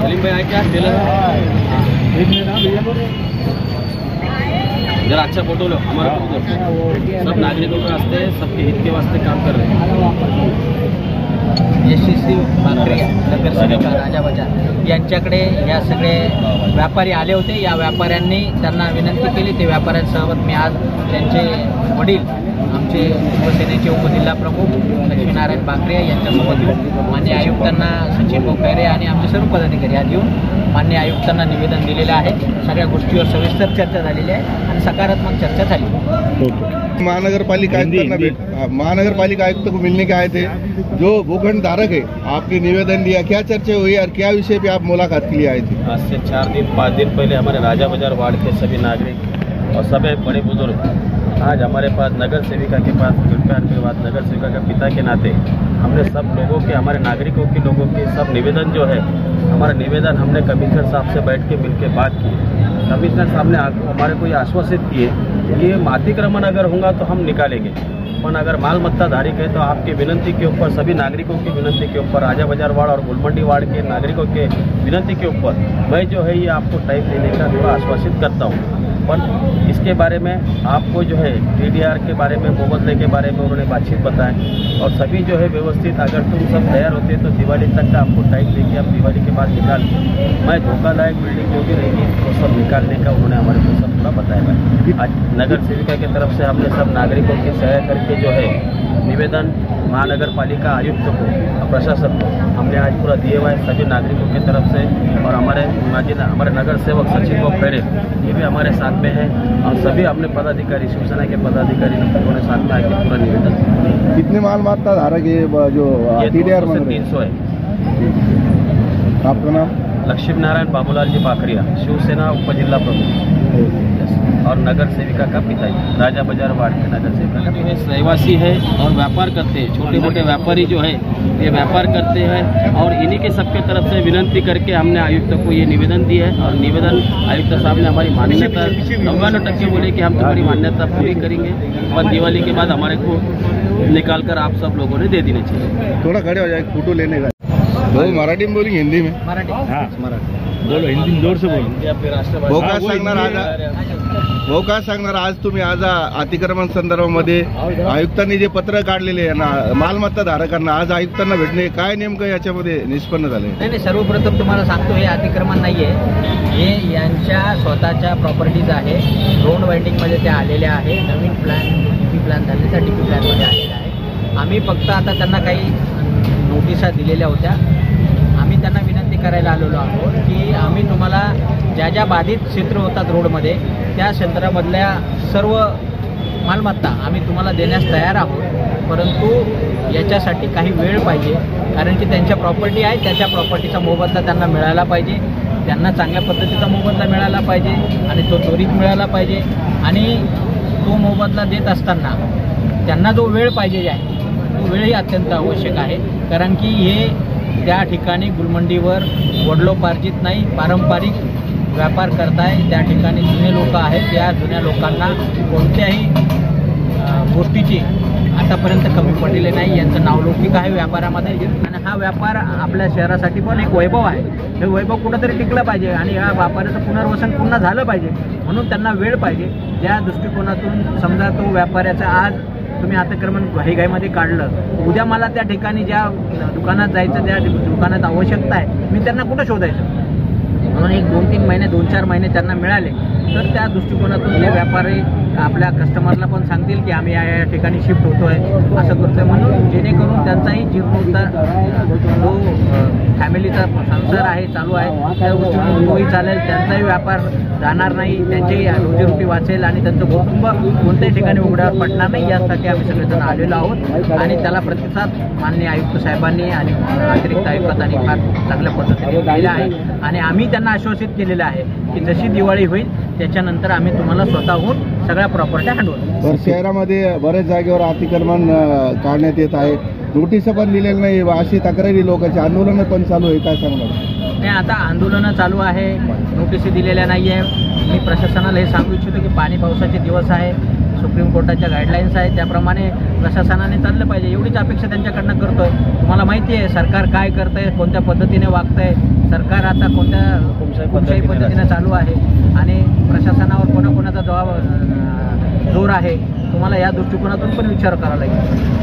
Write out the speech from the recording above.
सलीम भाई आए क्या टेलर जरा अच्छा फोटो लो हमारा सब नागरिकों के वास्ते सबके हित के वास्ते काम कर रहे हैं। यशस्वी बाकरे नगरसेविका राजा बाजार यांच्याकडे या सगळे व्यापारी आले होते। या व्यापाऱ्यांनी त्यांना विनंती केली, ते व्यापाऱ्यांसोबत मी आज त्यांचे वडील आमचे शिवसेनेचे उपजिल्हा प्रमुख लक्ष्मीनारायण बाकरे यांच्यासोबत येऊन मान्य आयुक्तांना सचिन खैरे आणि आमचे सर्व पदाधिकारी आज येऊन मान्य आयुक्तांना निवेदन दिलेलं आहे। सगळ्या गोष्टीवर सविस्तर चर्चा झालेली आहे आणि सकारात्मक चर्चा झाली। महानगरपालिका आयुक्त को मिलने के आए थे, जो भूखंड धारक है, आपने निवेदन दिया, क्या चर्चा हुई और क्या विषय पे आप मुलाकात के लिए आए थे? आज से 4-5 दिन पहले हमारे राजा बाजार वार्ड के सभी नागरिक और सभी बड़े बुजुर्ग आज हमारे पास नगर सेविका के पास के बाद नगर सेविका के पिता के नाते हमने सब लोगों के हमारे नागरिकों के लोगों के सब निवेदन जो है हमारा निवेदन हमने कमिश्नर साहब से बैठ के मिल के बात की। कमिश्नर साहब ने हमारे को ये आश्वासित किए कि ये अतिक्रमण अगर होगा तो हम निकालेंगे, पर अगर माल मत्ता धारी है तो आपकी विनंती के ऊपर सभी नागरिकों की विनंती के ऊपर राजा बाजार वार्ड और गुलमंडी वार्ड के नागरिकों के विनंती के ऊपर मैं जो है ये आपको टाइप देने का थोड़ा आश्वासित करता हूँ। पर इसके बारे में आपको जो है TDR के बारे में मुबदले के बारे में उन्होंने बातचीत बताएं और सभी जो है व्यवस्थित अगर तुम सब तैयार होते तो दिवाली तक का आपको टाइम देके आप दिवाली के बाद निकाल मैं धोखा लायक बिल्डिंग जो भी रहेगी वो सब निकालने का उन्होंने हमारे को सब पूरा बताया। आज नगर सेविका की तरफ से हमने सब नागरिकों की सहायता करके जो है निवेदन महानगर पालिका आयुक्त को और प्रशासन को हमने आज पूरा दिए हुआ है सभी नागरिकों की तरफ से। और हमारे नगर सेवक सचिन खैरे ये भी हमारे साथ में है और सभी अपने पदाधिकारी शिवसेना के पदाधिकारी उन्होंने साथ में आके पूरा निवेदन। कितने माल मात्रा धारक जो TDR 300 है। आपका नाम? लक्ष्मीनारायण बाबूलाल जी बाकरिया, शिवसेना उपजिल्हा प्रमुख और नगर सेविका का पिता राजा बाजार वार्ड के नगर सेविका का रहवासी है और व्यापार करते हैं। छोटे मोटे व्यापारी जो है ये व्यापार करते हैं और इन्हीं के सबके तरफ से विनंती करके हमने आयुक्त को ये निवेदन दिया है और निवेदन आयुक्त साहब ने हमारी मान्यता 99% बोले कि हम तुम्हारी मान्यता पूरी करेंगे और दिवाली के बाद हमारे को निकाल कर आप सब लोगों ने दे देने चाहिए। थोड़ा खड़े हो जाए फोटो लेने का। वो मराठी में बोलेंगे हिंदी में? मराठी। हाँ बोलो, हिंदी में जोर से बोलो। वो काय सांगणार आज तुम्ही आज अतिक्रमण संदर्भामध्ये आयुक्तांनी जे पत्र काढलेले आहे ना मालमत्ता धारकांना आज आयुक्तांना भेटणे काय नेमकं याच्यामध्ये निष्पन्न झाले? नाही, सर्वप्रथम तुम्हाला सांगतो हे अतिक्रमण नाहीये, हे यांच्या स्वतःच्या प्रॉपर्टीज आहे। रोड वाइंडिंग मध्ये ते आलेले आहे, नवीन प्लॅन DP प्लॅन झाले त्या DP प्लॅन मध्ये आलेला आहे। आम्ही फक्त आता त्यांना काही नोटिसा दिलेल्या होत्या, आम्ही त्यांना विनंती करायला आलेलो आहोत की आम्ही तुम्हाला ज्या ज्या बाधित क्षेत्र होतात रोडमध्ये त्या क्षेत्रामधल्या सर्व मालमत्ता आम्ही तुम्हाला देण्यास तयार आहोत, परंतु याच्यासाठी काही वेळ पाहिजे, कारण की त्यांच्या प्रॉपर्टी आहे, त्याच्या प्रॉपर्टीचा मोबदला त्यांना मिळायला पाहिजे, त्यांना चांगल्या पद्धतीचा मोबदला मिळाला पाहिजे आणि तो त्वरित मिळाला पाहिजे आणि तो मोबदला देत असताना त्यांना जो वेळ पाहिजे आहे तो वेळही अत्यंत आवश्यक आहे, कारण की हे त्या ठिकाणी गुलमंडीवर वडिलोपार्जित नाही पारंपरिक व्यापार करताय, त्या ठिकाणी जुने लोक आहेत, त्या जुन्या लोकांना कोणत्याही गोष्टीची आतापर्यंत कमी पडलेले नाही। यांचं नावलौकिक आहे व्यापारामध्ये आणि हा व्यापार आपल्या शहरासाठी पण एक वैभव आहे, हे वैभव कुठंतरी टिकलं पाहिजे आणि या व्यापाराचं पुनर्वसन पुन्हा झालं पाहिजे, म्हणून त्यांना वेळ पाहिजे। त्या दृष्टिकोनातून समजा तो व्यापाऱ्याचा आज तुम्ही अतिक्रमण घाईघाईमध्ये काढलं, उद्या मला त्या ठिकाणी ज्या दुकानात जायचं त्या दुकानात आवश्यकता आहे, मी त्यांना कुठं शोधायचं, म्हणून 1-2-3 महिने 2-4 महिने त्यांना मिळाले तर त्या दृष्टिकोनातून ते व्यापारी आपल्या कस्टमरला पण सांगतील की आम्ही या ठिकाणी शिफ्ट होतोय असं करतोय, म्हणून जेणेकरून त्यांचाही जीर्णोद्धार जो फॅमिलीचा संसार आहे चालू आहे त्या गोष्टीतून तोही चालेल, त्यांचाही व्यापार जाणार नाही, त्यांचीही रोजीरोटी वाचेल आणि त्यांचं कुटुंब कोणत्याही ठिकाणी उघड्यावर पडणार नाही, यासाठी आम्ही सगळेजण आलेलो आहोत आणि त्याला प्रतिसाद माननीय आयुक्त साहेबांनी आणि अतिरिक्त आयुक्तांनी फार चांगल्या पद्धतीने दिलेला आहे आणि आम्ही त्यांना आश्वासित केलेलं आहे की जशी दिवाळी होईल त्याच्यानंतर आम्ही तुम्हाला स्वतःहून सगळ्या प्रॉपर्ट्या हँडओव्हर। शहरामध्ये बऱ्याच जागेवर अतिक्रमण काढण्यात येत आहे, नोटीस पण दिलेलं नाही, अशी तक्रारी लोकांची आंदोलन पण चालू आहे, काय सांगणार? नाही, आता आंदोलनं चालू आहे, नोटीस दिलेल्या नाही आहे। मी प्रशासनाला हे सांगू इच्छितो की पाणी पावसाचे दिवस आहे, सुप्रीम कोर्टाच्या गाईडलाईन्स आहेत त्याप्रमाणे प्रशासनाने चाललं पाहिजे, एवढीच अपेक्षा त्यांच्याकडनं करतोय. तुम्हाला माहिती आहे सरकार काय करतंय, कोणत्या पद्धतीने वागतंय. सरकार आता कोणत्या हुकुमशाही पद्धतीने चालू आहे आणि प्रशासनावर कोणाकोणाचा जोर आहे, तुम्हाला या दृष्टिकोनातून पण विचार करावा लागेल.